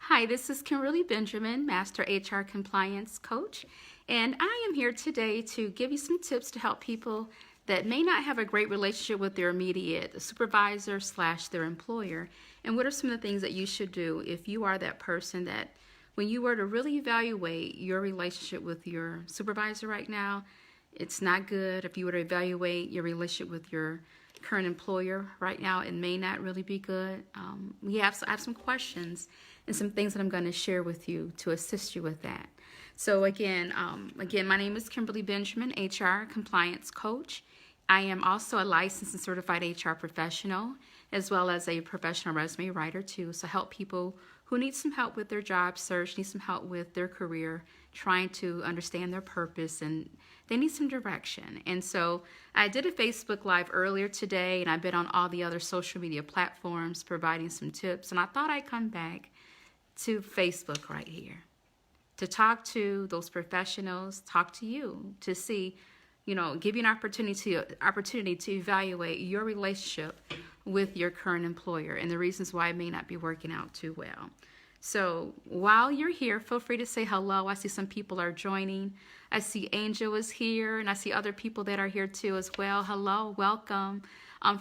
Hi, this is Kimberly Benjamin, Master HR Compliance Coach, and I am here today to give you some tips to help people that may not have a great relationship with their immediate supervisor / their employer. And what are some of the things that you should do if you are that person that when you were to really evaluate your relationship with your supervisor right now, it's not good. If you were to evaluate your relationship with your current employer right now, it may not really be good. I have some questions and some things that I'm going to share with you to assist you with that. So again, my name is Kimberly Benjamin, HR Compliance Coach. I am also a licensed and certified HR professional, as well as a professional resume writer too. So I help people who need some help with their job search, need some help with their career, trying to understand their purpose, and they need some direction. And so I did a Facebook Live earlier today, and I've been on all the other social media platforms providing some tips, and I thought I'd come back to Facebook right here to talk to those professionals, talk to you, to see, give you an opportunity to evaluate your relationship with your current employer and the reasons why it may not be working out too well. So while you're here, feel free to say hello. I see some people are joining. I see Angel is here, and I see other people that are here too as well. Hello, welcome.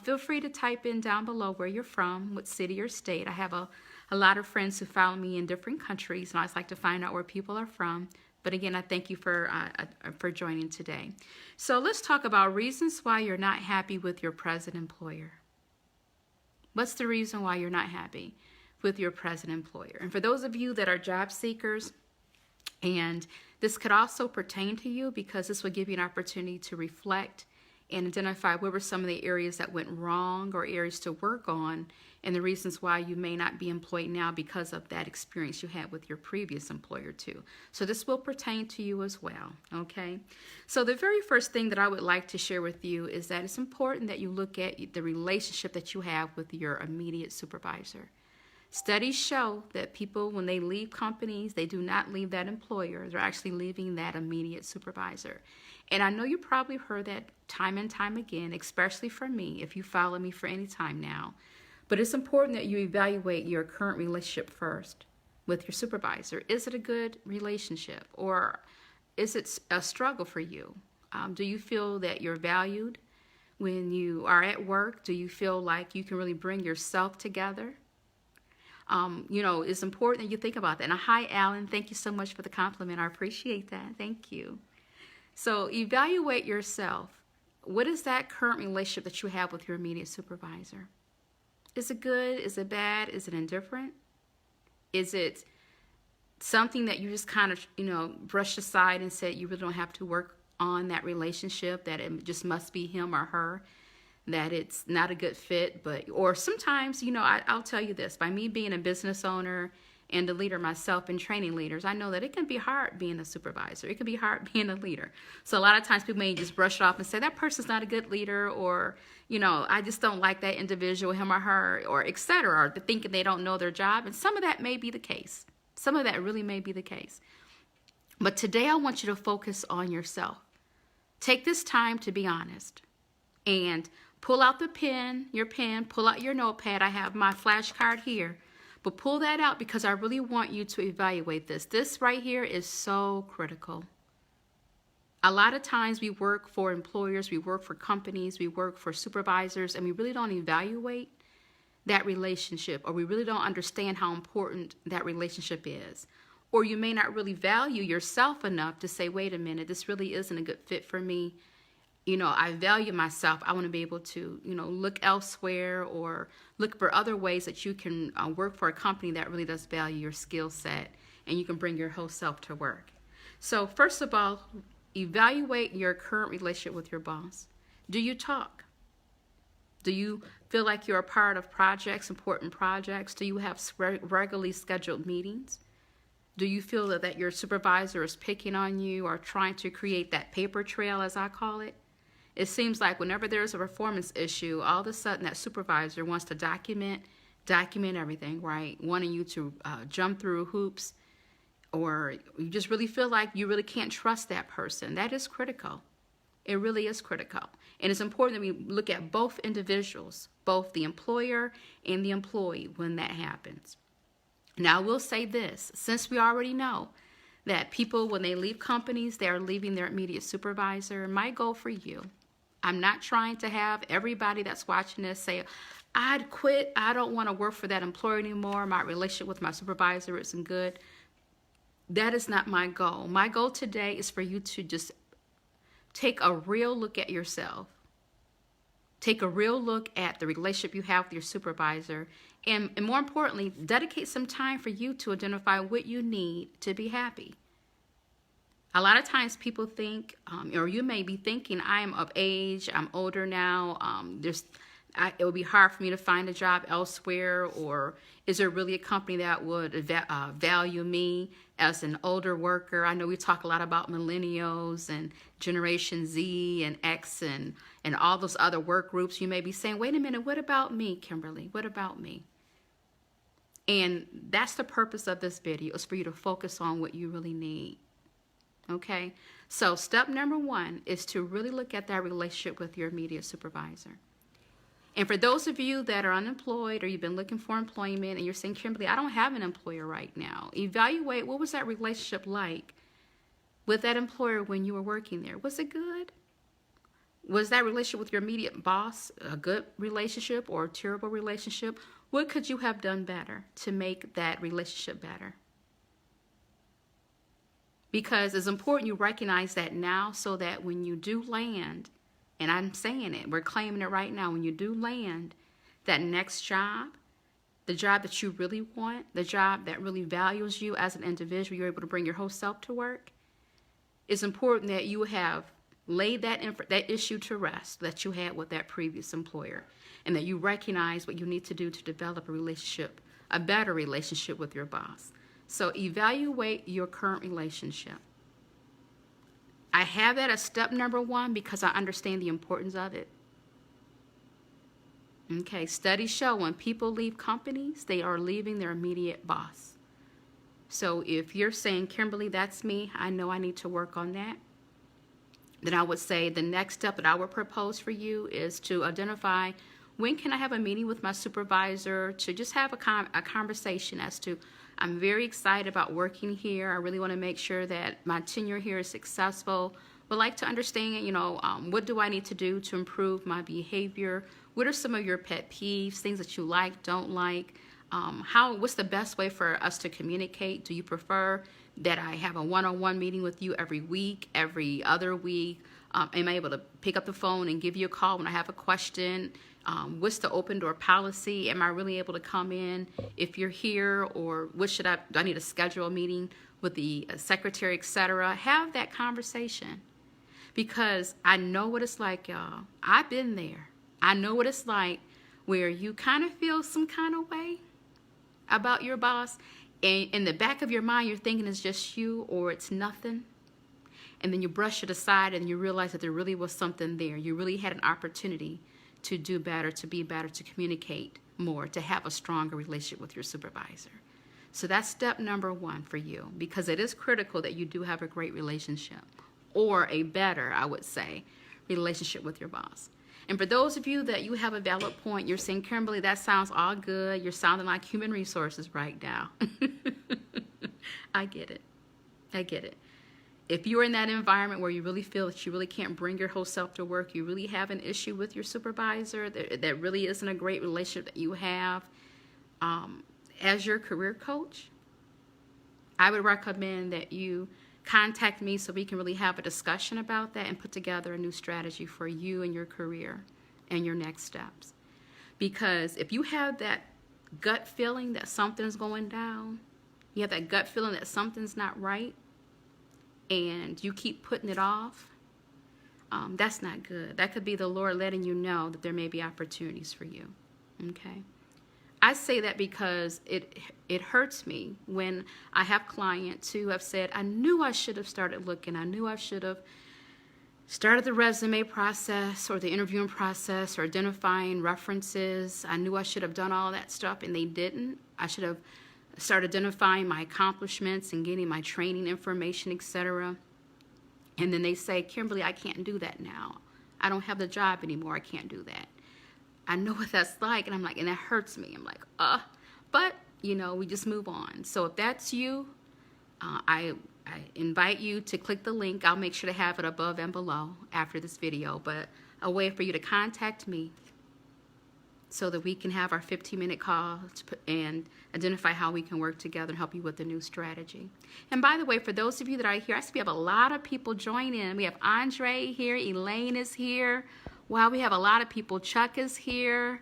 Feel free to type in down below where you're from, what city or state. I have a lot of friends who follow me in different countries, and I always like to find out where people are from. But again, I thank you for joining today. So let's talk about reasons why you're not happy with your present employer. What's the reason why you're not happy with your present employer? And for those of you that are job seekers, and this could also pertain to you because this will give you an opportunity to reflect and identify what were some of the areas that went wrong or areas to work on and the reasons why you may not be employed now because of that experience you had with your previous employer too. So this will pertain to you as well, okay? So the very first thing that I would like to share with you is that it's important that you look at the relationship that you have with your immediate supervisor. Studies show that people, when they leave companies, they do not leave that employer. They're actually leaving that immediate supervisor. And I know you probably heard that time and time again, especially from me, if you follow me for any time now. But it's important that you evaluate your current relationship first with your supervisor. Is it a good relationship, or is it a struggle for you? Do you feel that you're valued when you are at work? Do you feel like you can really bring yourself together? It's important that you think about that. And hi, Alan. Thank you so much for the compliment. I appreciate that. Thank you. So evaluate yourself. What is that current relationship that you have with your immediate supervisor? Is it good? Is it bad? Is it indifferent? Is it something that you just kind of, brushed aside and said you really don't have to work on that relationship, that it just must be him or her, that it's not a good fit? Or sometimes, I'll tell you this, by me being a business owner and a leader myself and training leaders, I know that it can be hard being a supervisor. It can be hard being a leader. So a lot of times people may just brush it off and say, that person's not a good leader, or, I just don't like that individual, him or her, or et cetera, or thinking they don't know their job. And some of that may be the case. Some of that really may be the case. But today I want you to focus on yourself. Take this time to be honest and pull out your pen, pull out your notepad. I have my flashcard here. But pull that out because I really want you to evaluate this. This right here is so critical. A lot of times we work for employers, we work for companies, we work for supervisors, and we really don't evaluate that relationship, or we really don't understand how important that relationship is. Or you may not really value yourself enough to say, wait a minute, this really isn't a good fit for me. I value myself. I want to be able to, look elsewhere or look for other ways that you can work for a company that really does value your skill set and you can bring your whole self to work. So first of all, evaluate your current relationship with your boss. Do you talk? Do you feel like you're a part of projects, important projects? Do you have regularly scheduled meetings? Do you feel that your supervisor is picking on you or trying to create that paper trail, as I call it? It seems like whenever there's a performance issue, all of a sudden that supervisor wants to document everything, right? Wanting you to jump through hoops, or you just really feel like you really can't trust that person. That is critical. It really is critical. And it's important that we look at both individuals, both the employer and the employee, when that happens. Now, I will say this, since we already know that people, when they leave companies, they are leaving their immediate supervisor. My goal for you, I'm not trying to have everybody that's watching this say, I'd quit. I don't want to work for that employer anymore. My relationship with my supervisor isn't good. That is not my goal. My goal today is for you to just take a real look at yourself. Take a real look at the relationship you have with your supervisor. And more importantly, dedicate some time for you to identify what you need to be happy. A lot of times people think, or you may be thinking, I am of age, I'm older now, it would be hard for me to find a job elsewhere, or is there really a company that would value me as an older worker? I know we talk a lot about millennials and Generation Z and X and all those other work groups. You may be saying, wait a minute, what about me, Kimberly? What about me? And that's the purpose of this video, is for you to focus on what you really need. Okay? So step number 1 is to really look at that relationship with your immediate supervisor. And for those of you that are unemployed or you've been looking for employment and you're saying, Kimberly, I don't have an employer right now, evaluate what was that relationship like with that employer when you were working there. Was it good? Was that relationship with your immediate boss a good relationship or a terrible relationship? What could you have done better to make that relationship better? Because it's important you recognize that now, so that when you do land, and I'm saying it, we're claiming it right now, when you do land that next job, the job that you really want, the job that really values you as an individual, you're able to bring your whole self to work, it's important that you have laid that issue to rest that you had with that previous employer, and that you recognize what you need to do to develop a relationship, a better relationship with your boss. So evaluate your current relationship. I have that as step number 1 because I understand the importance of it. Okay, studies show when people leave companies, they are leaving their immediate boss. So if you're saying, Kimberly, that's me, I know I need to work on that, then I would say the next step that I would propose for you is to identify, when can I have a meeting with my supervisor to just have a conversation as to, I'm very excited about working here. I really want to make sure that my tenure here is successful. Would like to understand, what do I need to do to improve my behavior? What are some of your pet peeves, things that you like, don't like? What's the best way for us to communicate? Do you prefer that I have a one-on-one meeting with you every week, every other week? Am I able to pick up the phone and give you a call when I have a question? What's the open door policy? Am I really able to come in if you're here? Or do I need to schedule a meeting with the secretary, etc.? Have that conversation, because I know what it's like, y'all. I've been there. I know what it's like where you kind of feel some kind of way about your boss, and in the back of your mind you're thinking it's just you or it's nothing. And then you brush it aside and you realize that there really was something there. You really had an opportunity to do better, to be better, to communicate more, to have a stronger relationship with your supervisor. So that's step number 1 for you, because it is critical that you do have a great relationship, or a better, I would say, relationship with your boss. And for those of you that you have a valid point, you're saying, Kimberly, that sounds all good. You're sounding like human resources right now. I get it. I get it. If you're in that environment where you really feel that you really can't bring your whole self to work, you really have an issue with your supervisor, that really isn't a great relationship that you have, as your career coach, I would recommend that you contact me so we can really have a discussion about that and put together a new strategy for you and your career and your next steps. Because if you have that gut feeling that something's going down, you have that gut feeling that something's not right, and you keep putting it off, that's not good. That could be the Lord letting you know that there may be opportunities for you. Okay? I say that because it hurts me when I have clients who have said, I knew I should have started looking. I knew I should have started the resume process or the interviewing process or identifying references. I knew I should have done all that stuff, and they didn't. I should have started identifying my accomplishments and getting my training information, etc. And then they say, Kimberly, I can't do that now. I don't have the job anymore. I can't do that. I know what that's like, and I'm like, and that hurts me. I'm like, but we just move on. So if that's you, I invite you to click the link. I'll make sure to have it above and below after this video, but a way for you to contact me so that we can have our 15-minute call and identify how we can work together and help you with the new strategy. And by the way, for those of you that are here, I see we have a lot of people join in. We have Andre here, Elaine is here. Wow, we have a lot of people. Chuck is here.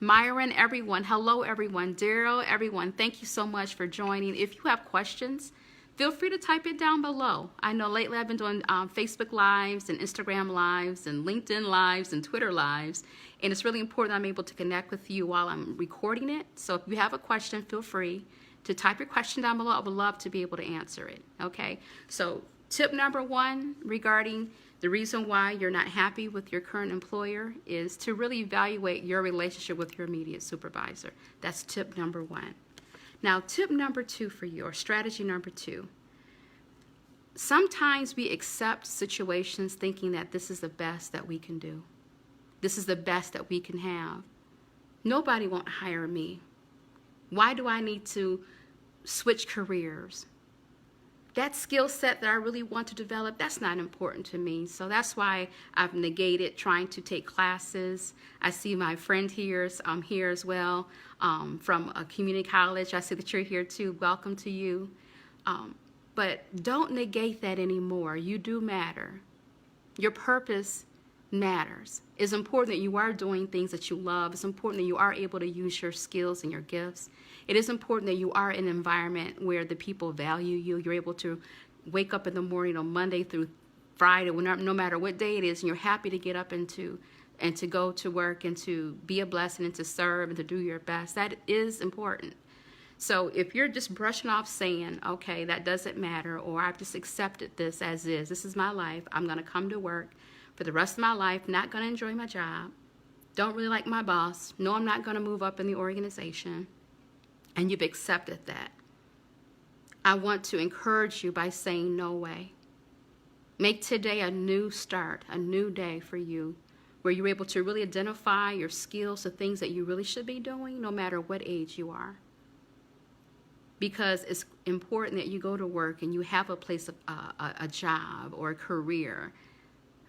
Myron, everyone. Hello, everyone. Daryl, everyone. Thank you so much for joining. If you have questions, feel free to type it down below. I know lately I've been doing Facebook Lives and Instagram Lives and LinkedIn Lives and Twitter Lives, and it's really important I'm able to connect with you while I'm recording it. So if you have a question, feel free to type your question down below. I would love to be able to answer it, okay? So tip number 1 regarding the reason why you're not happy with your current employer is to really evaluate your relationship with your immediate supervisor. That's tip number 1. Now, tip number 2 for you, or strategy number 2. Sometimes we accept situations thinking that this is the best that we can do. This is the best that we can have. Nobody won't hire me. Why do I need to switch careers? That skill set that I really want to develop, that's not important to me. So that's why I've negated trying to take classes. I see my friend here as well from a community college. I see that you're here too. Welcome to you. But don't negate that anymore. You do matter. Your purpose matters. It's important that you are doing things that you love. It's important that you are able to use your skills and your gifts. It is important that you are in an environment where the people value you. You're able to wake up in the morning on Monday through Friday, no matter what day it is, and you're happy to get up and to go to work and to be a blessing and to serve and to do your best. That is important. So if you're just brushing off saying, okay, that doesn't matter, or I've just accepted this as is, this is my life, I'm going to come to work for the rest of my life, not going to enjoy my job, don't really like my boss, no, I'm not going to move up in the organization, and you've accepted that, I want to encourage you by saying no way. Make today a new start, a new day for you, where you're able to really identify your skills, the things that you really should be doing, no matter what age you are. Because it's important that you go to work and you have a place of a job or a career,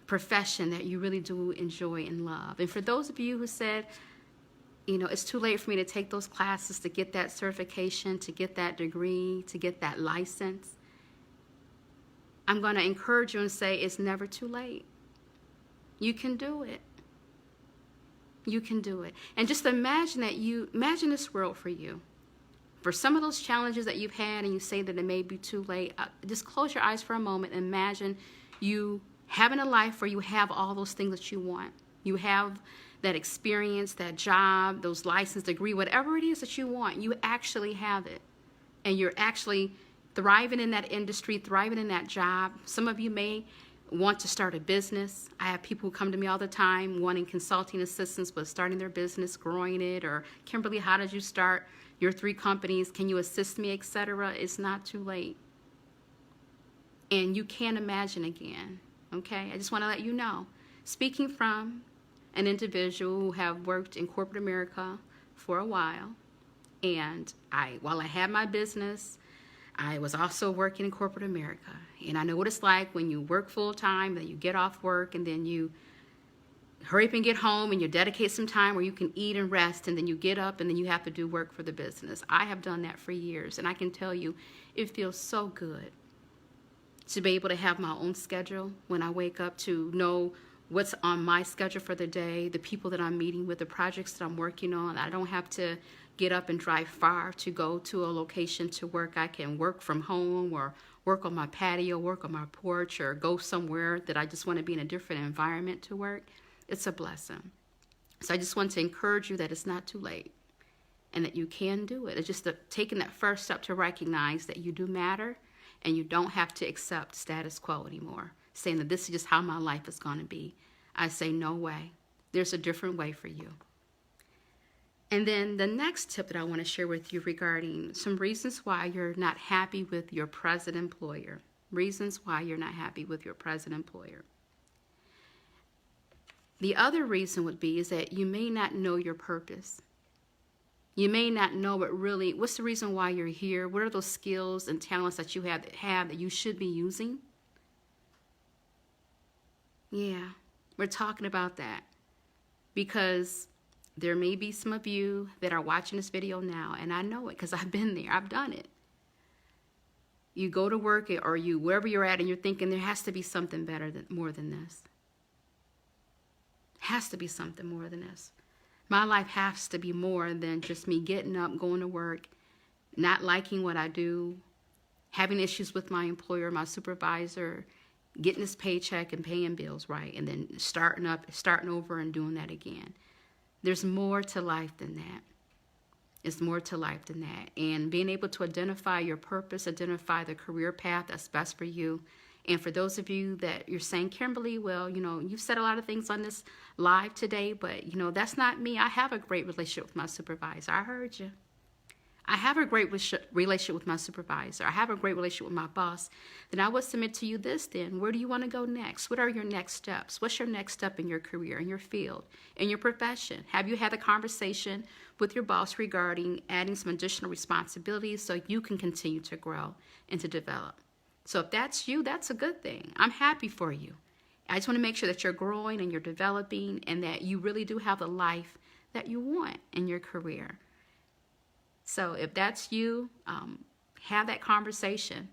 profession that you really do enjoy and love. And for those of you who said, it's too late for me to take those classes, to get that certification, to get that degree, to get that license, I'm going to encourage you and say it's never too late. You can do it. You can do it. And just imagine this world for you. For some of those challenges that you've had and you say that it may be too late, just close your eyes for a moment and imagine you having a life where you have all those things that you want. You have that experience, that job, those license, degree, whatever it is that you want, you actually have it. And you're actually thriving in that industry, thriving in that job. Some of you may want to start a business. I have people who come to me all the time wanting consulting assistance with starting their business, growing it, or Kimberly, how did you start your 3 companies? Can you assist me, etc.? It's not too late. And you can imagine again, okay? I just want to let you know, speaking from an individual who have worked in corporate America for a while, and while I had my business, I was also working in corporate America. And I know what it's like when you work full-time, then you get off work, and then you hurry up and get home, and you dedicate some time where you can eat and rest, and then you get up, and then you have to do work for the business. I have done that for years, and I can tell you it feels so good to be able to have my own schedule when I wake up, to know what's on my schedule for the day, the people that I'm meeting with, the projects that I'm working on. I don't have to get up and drive far to go to a location to work. I can work from home, or work on my patio, work on my porch, or go somewhere that I just want to be in a different environment to work. It's a blessing. So I just want to encourage you that it's not too late and that you can do it. It's just taking that first step to recognize that you do matter and you don't have to accept status quo anymore, saying that this is just how my life is going to be. I say, no way. There's a different way for you. And then the next tip that I want to share with you regarding some reasons why you're not happy with your present employer. Reasons why you're not happy with your present employer. The other reason would be is that you may not know your purpose. You may not know, but really, what's the reason why you're here? What are those skills and talents that you have that you should be using? Yeah, we're talking about that because there may be some of you that are watching this video now, and I know it because I've been there. I've done it. You go to work or you wherever you're at, and you're thinking there has to be something more than this. Has to be something more than this. My life has to be more than just me getting up, going to work, not liking what I do, having issues with my employer, my supervisor, getting this paycheck and paying bills, right? And then starting over and doing that again. There's more to life than that. It's more to life than that. And being able to identify your purpose, identify the career path that's best for you. And for those of you that you're saying, Kimberly, well, you've said a lot of things on this live today, but, that's not me. I have a great relationship with my supervisor. I heard you. I have a great relationship with my supervisor. I have a great relationship with my boss. Then I would submit to you this then. Where do you want to go next? What are your next steps? What's your next step in your career, in your field, in your profession? Have you had a conversation with your boss regarding adding some additional responsibilities so you can continue to grow and to develop? So if that's you, that's a good thing. I'm happy for you. I just want to make sure that you're growing and you're developing and that you really do have the life that you want in your career. So if that's you, have that conversation.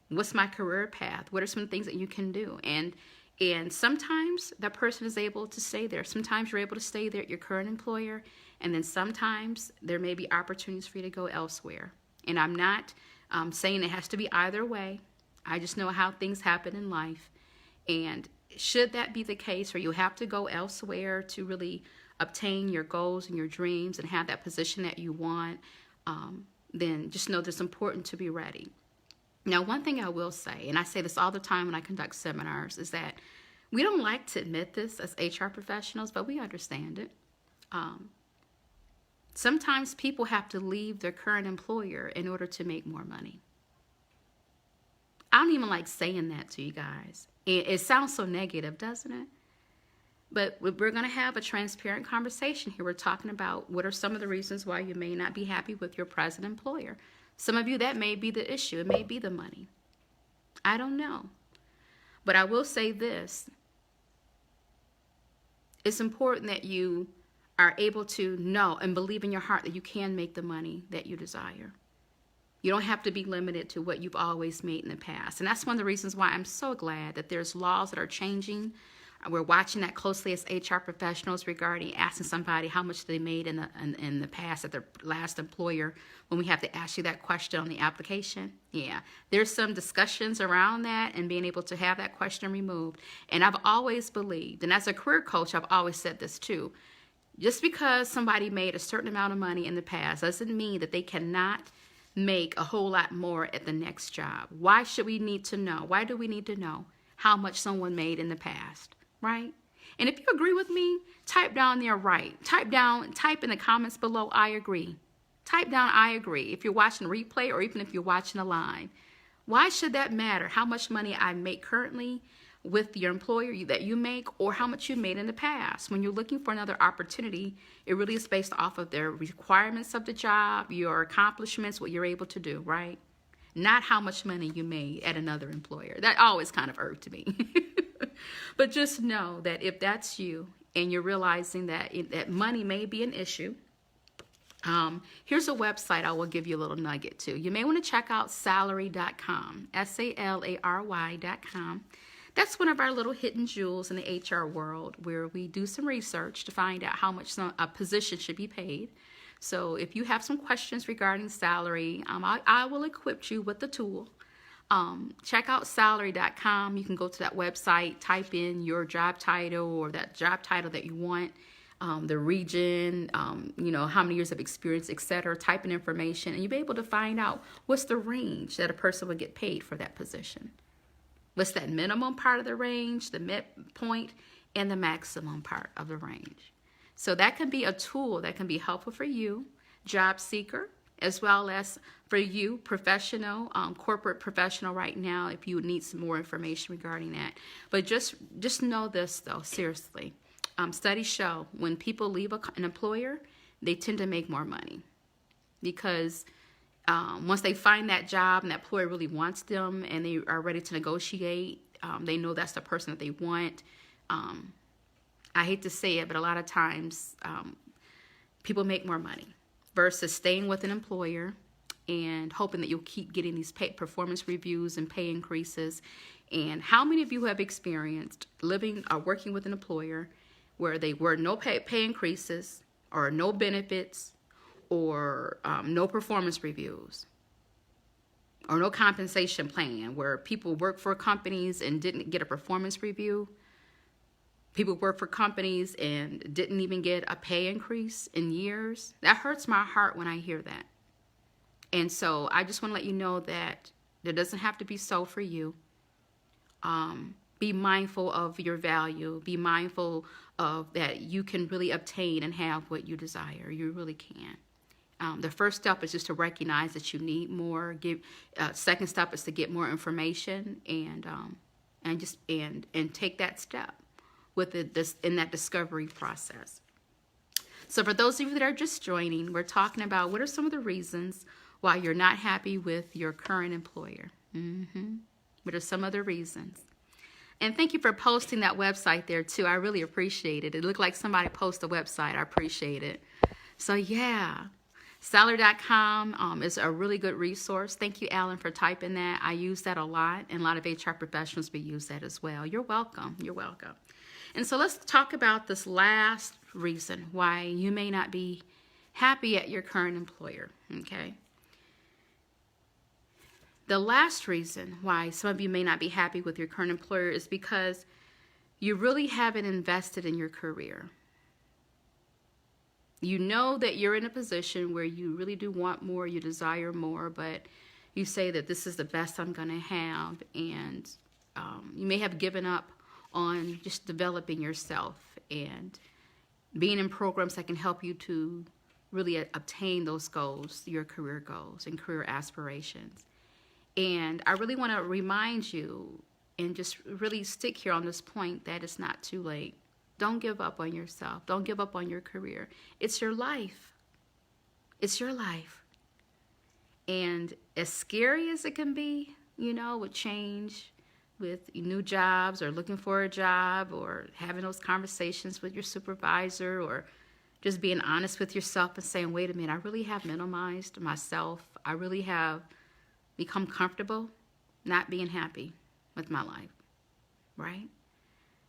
What's my career path? What are some things that you can do? And sometimes that person is able to stay there. Sometimes you're able to stay there at your current employer. And then sometimes there may be opportunities for you to go elsewhere. And I'm not saying it has to be either way. I just know how things happen in life. And should that be the case, or you have to go elsewhere to really obtain your goals and your dreams and have that position that you want, then just know that it's important to be ready. Now, one thing I will say, and I say this all the time when I conduct seminars, is that we don't like to admit this as HR professionals, but we understand it. Sometimes people have to leave their current employer in order to make more money. I don't even like saying that to you guys. It sounds so negative, doesn't it? But we're going to have a transparent conversation here. We're talking about what are some of the reasons why you may not be happy with your present employer. Some of you, that may be the issue. It may be the money. I don't know. But I will say this. It's important that you are able to know and believe in your heart that you can make the money that you desire. You don't have to be limited to what you've always made in the past. And that's one of the reasons why I'm so glad that there's laws that are changing. We're watching that closely as HR professionals regarding asking somebody how much they made in the past at their last employer when we have to ask you that question on the application. Yeah, there's some discussions around that and being able to have that question removed. And I've always believed, and as a career coach, I've always said this too, just because somebody made a certain amount of money in the past doesn't mean that they cannot make a whole lot more at the next job. Why should we need to know? Why do we need to know how much someone made in the past, right? And if you agree with me, type down there right. Type in the comments below, I agree. Type down, I agree. If you're watching a replay or even if you're watching a live. Why should that matter? How much money I make currently with your employer that you make or how much you made in the past. When you're looking for another opportunity, it really is based off of the requirements of the job, your accomplishments, what you're able to do, right? Not how much money you made at another employer. That always kind of irked me. But just know that if that's you and you're realizing that that money may be an issue, here's a website I will give you a little nugget to. You may want to check out salary.com, SALARY.com. That's one of our little hidden jewels in the HR world where we do some research to find out how much a position should be paid. So if you have some questions regarding salary, I will equip you with the tool. Check out salary.com. You can go to that website, type in your job title or that job title that you want, the region, how many years of experience, etc. Type in information and you'll be able to find out what's the range that a person would get paid for that position. What's that minimum part of the range, the midpoint, and the maximum part of the range. So that can be a tool that can be helpful for you, job seeker, as well as for you, professional, corporate professional right now, if you need some more information regarding that. But just know this, though, seriously. Studies show when people leave an employer, they tend to make more money because once they find that job and that employer really wants them and they are ready to negotiate, they know that's the person that they want. I hate to say it, but a lot of times people make more money versus staying with an employer and hoping that you'll keep getting these performance reviews and pay increases. And how many of you have experienced living or working with an employer where they were no pay increases or no benefits or no performance reviews or no compensation plan, where people work for companies and didn't get a performance review? People work for companies and didn't even get a pay increase in years. That hurts my heart when I hear that. And so I just want to let you know that it doesn't have to be so for you. Be mindful of your value. Be mindful of that you can really obtain and have what you desire. You really can. The first step is just to recognize that you need more. Second step is to get more information and take that step in that discovery process. So for those of you that are just joining, we're talking about what are some of the reasons why you're not happy with your current employer. What are some of the reasons? And thank you for posting that website there too. I really appreciate it. It looked like somebody posted a website. I appreciate it. So yeah, Salary.com is a really good resource. Thank you, Alan, for typing that. I use that a lot, and a lot of HR professionals will use that as well. You're welcome. You're welcome. And so let's talk about this last reason why you may not be happy at your current employer, okay? The last reason why some of you may not be happy with your current employer is because you really haven't invested in your career. You know that you're in a position where you really do want more, you desire more, but you say that this is the best I'm going to have, and you may have given up on just developing yourself and being in programs that can help you to really obtain those goals, your career goals and career aspirations. And I really want to remind you and just really stick here on this point that it's not too late. Don't give up on yourself. Don't give up on your career. It's your life. It's your life. And as scary as it can be, with change, with new jobs or looking for a job or having those conversations with your supervisor or just being honest with yourself and saying, wait a minute, I really have minimized myself. I really have become comfortable not being happy with my life, right?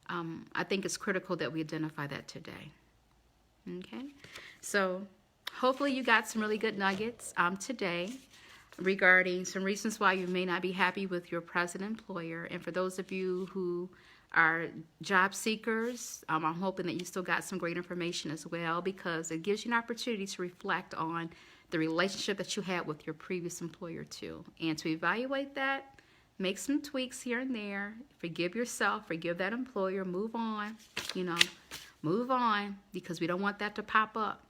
I think it's critical that we identify that today, okay? So hopefully you got some really good nuggets today regarding some reasons why you may not be happy with your present employer. And for those of you who are job seekers, I'm hoping that you still got some great information as well, because it gives you an opportunity to reflect on the relationship that you had with your previous employer too. And to evaluate that, make some tweaks here and there, forgive yourself, forgive that employer, move on, move on, because we don't want that to pop up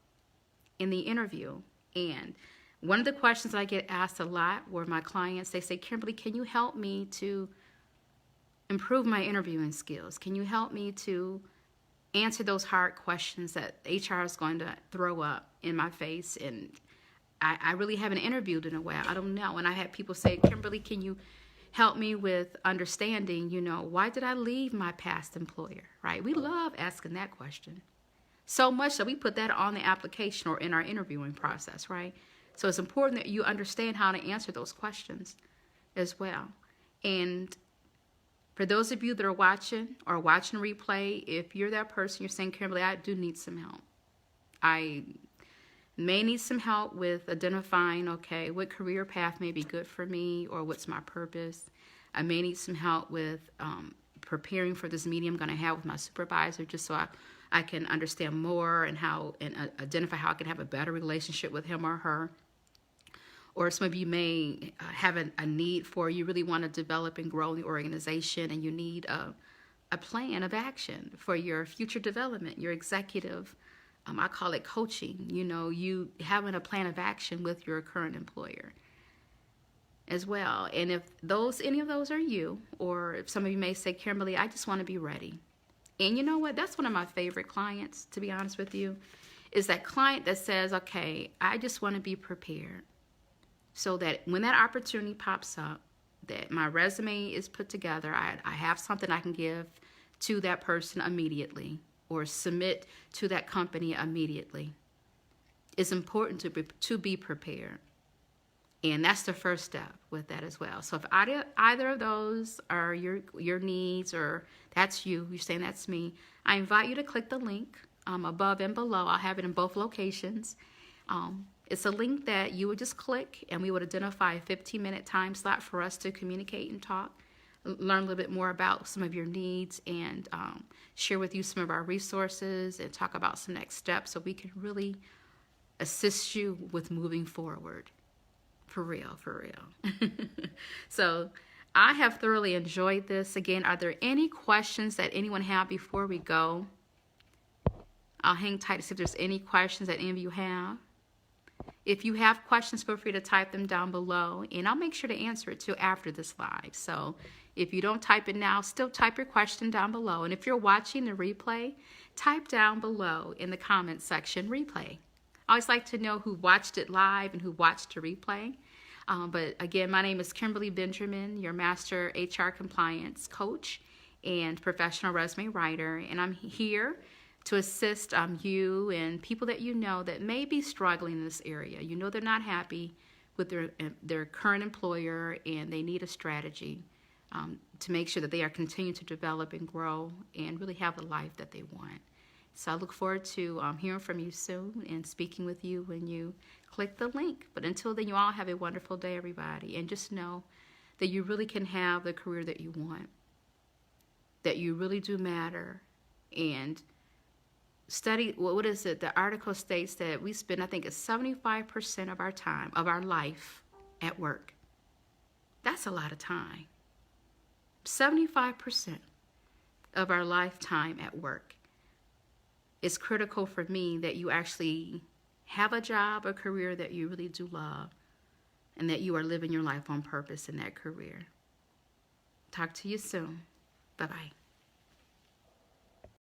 in the interview. And one of the questions I get asked a lot were my clients, they say, Kimberly, can you help me to improve my interviewing skills? Can you help me to answer those hard questions that HR is going to throw up in my face? And I really haven't interviewed in a while. I don't know. And I had people say, Kimberly, can you help me with understanding, why did I leave my past employer, right? We love asking that question so much that we put that on the application or in our interviewing process, right? So it's important that you understand how to answer those questions as well. And for those of you that are watching or watching replay, if you're that person, you're saying, Kimberly, I do need some help. I may need some help with identifying, okay, what career path may be good for me or what's my purpose. I may need some help with preparing for this meeting I'm going to have with my supervisor, just so I can understand more and identify how I can have a better relationship with him or her. Or some of you may have a need for, you really want to develop and grow the organization, and you need a plan of action for your future development, your executive, I call it coaching, you having a plan of action with your current employer as well. And if any of those are you, or if some of you may say, Kimberly, I just want to be ready. And you know what? That's one of my favorite clients, to be honest with you. is that client that says, okay, I just want to be prepared so that when that opportunity pops up, that my resume is put together, I have something I can give to that person immediately or submit to that company immediately. It's important to be prepared. And that's the first step with that as well. So if either of those are your needs, or that's you're saying that's me, I invite you to click the link above and below. I'll have it in both locations. It's a link that you would just click, and we would identify a 15-minute time slot for us to communicate and talk, learn a little bit more about some of your needs, and share with you some of our resources and talk about some next steps so we can really assist you with moving forward. For real, for real. So I have thoroughly enjoyed this. Again, are there any questions that anyone have before we go? I'll hang tight to see if there's any questions that any of you have. If you have questions, feel free to type them down below, and I'll make sure to answer it too after this live. So if you don't type it now, still type your question down below. And if you're watching the replay, type down below in the comments section, replay. I always like to know who watched it live and who watched the replay. But again, my name is Kimberly Benjamin, your Master HR Compliance Coach and Professional Resume Writer, and I'm here to assist you and people that you know that may be struggling in this area. You know they're not happy with their current employer, and they need a strategy to make sure that they are continuing to develop and grow and really have the life that they want. So I look forward to hearing from you soon and speaking with you when you click the link. But until then, you all have a wonderful day, everybody. And just know that you really can have the career that you want, that you really do matter. And study, what is it? The article states that we spend, I think it's 75% of our time, of our life at work. That's a lot of time. 75% of our lifetime at work. It's critical for me that you actually have a job, a career that you really do love, and that you are living your life on purpose in that career. Talk to you soon. Bye-bye.